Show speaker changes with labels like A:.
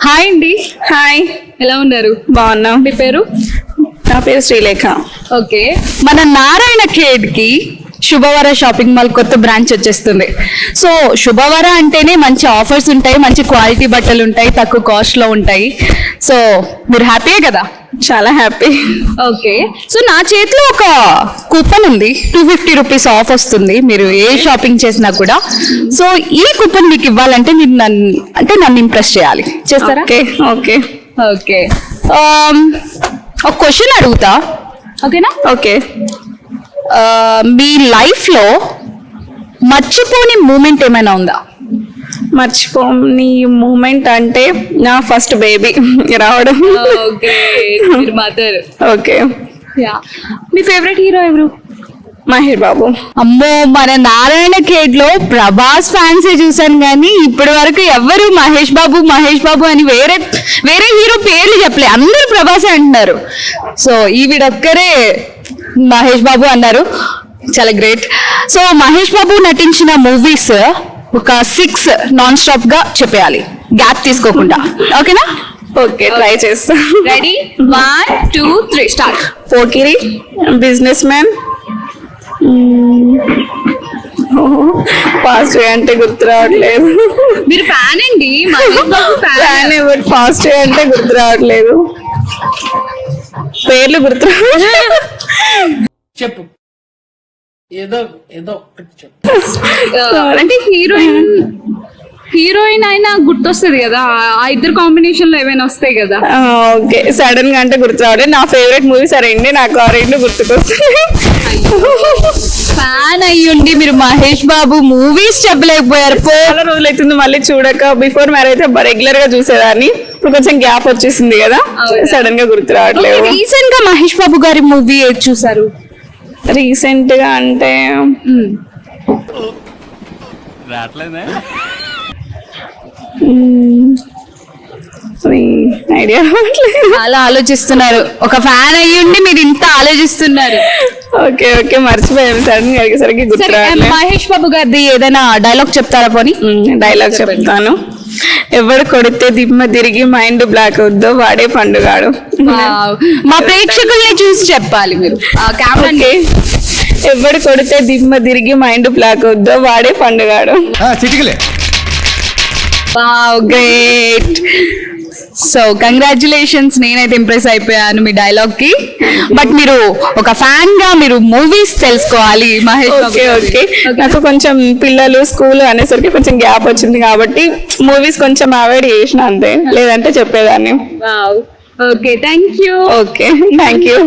A: Hi అండి.
B: Hi,
A: ఎలా ఉన్నారు?
B: బాగున్నాం.
A: మీ పేరు?
B: నా పేరు శ్రీలేఖ.
A: ఓకే, మన నారాయణ ఖేడ్ కి శుభవర షాపింగ్ మాల్ కొత్త బ్రాంచ్ వచ్చేస్తుంది. సో శుభవర అంటేనే మంచి ఆఫర్స్ ఉంటాయి, మంచి క్వాలిటీ బట్టలు ఉంటాయి, తక్కువ కాస్ట్ లో ఉంటాయి. సో మీరు హ్యాపీయే కదా?
B: చాలా హ్యాపీ.
A: ఓకే, సో నా చేతిలో ఒక కూపన్ ఉంది, 250 రూపీస్ ఆఫ్ వస్తుంది మీరు ఏ షాపింగ్ చేసినా కూడా. సో ఈ కూపన్ మీకు ఇవ్వాలంటే మీరు నన్ను ఇంప్రెస్ చేయాలి. చేస్తారా?
B: ఓకే ఓకే
A: ఓకే, ఒక క్వశ్చన్ అడుగుతా, ఓకేనా?
B: ఓకే.
A: మీ లైఫ్ లో మర్చిపోని మూమెంట్ ఏమైనా ఉందా?
B: మర్చిపోని మూమెంట్ అంటే నా ఫస్ట్ బేబీ రావడం.
A: మదర్.
B: ఓకే.
A: మీ ఫేవరెట్ హీరో ఎవరు?
B: మహేష్ బాబు.
A: అమ్మో, మన నారాయణ ఖేడ్ లో ప్రభాస్ ఫ్యాన్సే చూసాను కానీ ఇప్పటి వరకు ఎవరు మహేష్ బాబు అని వేరే హీరో పేర్లు చెప్పలే, అందరూ ప్రభాసే అంటున్నారు. సో ఈవిడొక్కరే మహేష్ బాబు అన్నారు, చాలా గ్రేట్. సో మహేష్ బాబు నటించిన మూవీస్ ఒక 6 నాన్ స్టాప్ గా చెప్పేయాలి, గ్యాప్ తీసుకోకుండా. ఓకేనా?
B: ఓకే, ట్రై చేస్తా.
A: Ready? 1 2 3 start.
B: Pokiri, business man, fast అంటే గుర్తు రావట్లేదు.
A: మీరు ఫ్యాన్ అండి, మహేష్ బాబు ఫ్యాన్.
B: ఫాస్ట్ అంటే గుర్తు రావట్లేదు, పేర్లు గుర్తు
C: చెప్పు, ఏదో ఒకటి చెప్పు.
A: అంటే హీరోయిన్ అయినా గుర్తొస్తుంది కదా, ఆ ఇద్దరు కాంబినేషన్ లో ఏమైనా వస్తాయి కదా.
B: ఓకే, సడన్ గా అంటే గుర్తు రావట్లేదు. నా ఫేవరెట్ మూవీస్ రెండు, నాకు ఆ రెండు గుర్తుకొస్తాయి.
A: ఫ్యాన్ అయ్యుండి మీరు మహేష్ బాబు మూవీస్ చెప్పలేకపోయారు.
B: చాలా రోజులు అవుతుంది మళ్ళీ చూడక. బిఫోర్ మ్యారేజ్ రెగ్యులర్ గా చూసేదాన్ని, ఇప్పుడు కొంచెం గ్యాప్ వచ్చేసింది కదా, సడన్ గా గుర్తు రావట్లేదు.
A: రీసెంట్ గా మహేష్ బాబు గారి మూవీ ఏది చూసారు?
B: రీసెంట్ గా అంటే ఐడియా
A: అలా ఆలోచిస్తున్నారు, ఒక ఫ్యాన్ అయ్యుండి మీరు ఇంత ఆలోచిస్తున్నారు.
B: ఓకే ఓకే, మర్చిపోయాను సడన్ గా సరిగ్గా గుర్తు రావట్లేదు.
A: మహేష్ బాబు గారిది ఏదైనా డైలాగ్ చెప్తారా? పోనీ
B: డైలాగ్ చెప్తాను. ఎవడు కొడితే దిమ్మ తిరిగి మైండ్ బ్లాక్ అవుద్దో వాడే పండుగాడు.
A: మా ప్రేక్షకుల్ని చూసి చెప్పాలి మీరు.
B: ఓకే, ఎవడు కొడితే దిమ్మ తిరిగి మైండ్ బ్లాక్ అవుద్దో వాడే పండుగాడు.
A: గ్రేట్. సో కంగ్రాచులేషన్స్, నేనైతే ఇంప్రెస్ అయిపోయాను మీ డైలాగ్ కి. బట్ మీరు ఒక ఫ్యాన్ గా మీరు మూవీస్ తెలుసుకోవాలి మహేష్ బాబు.
B: ఓకే ఓకే, నాకు కొంచెం పిల్లలు స్కూల్ అనేసరికి కొంచెం గ్యాప్ వచ్చింది కాబట్టి మూవీస్ కొంచెం అవాయిడ్ చేసిన అంతే, లేదంటే చెప్పేదాన్ని.
A: Okay, thank you.
B: Okay, thank you.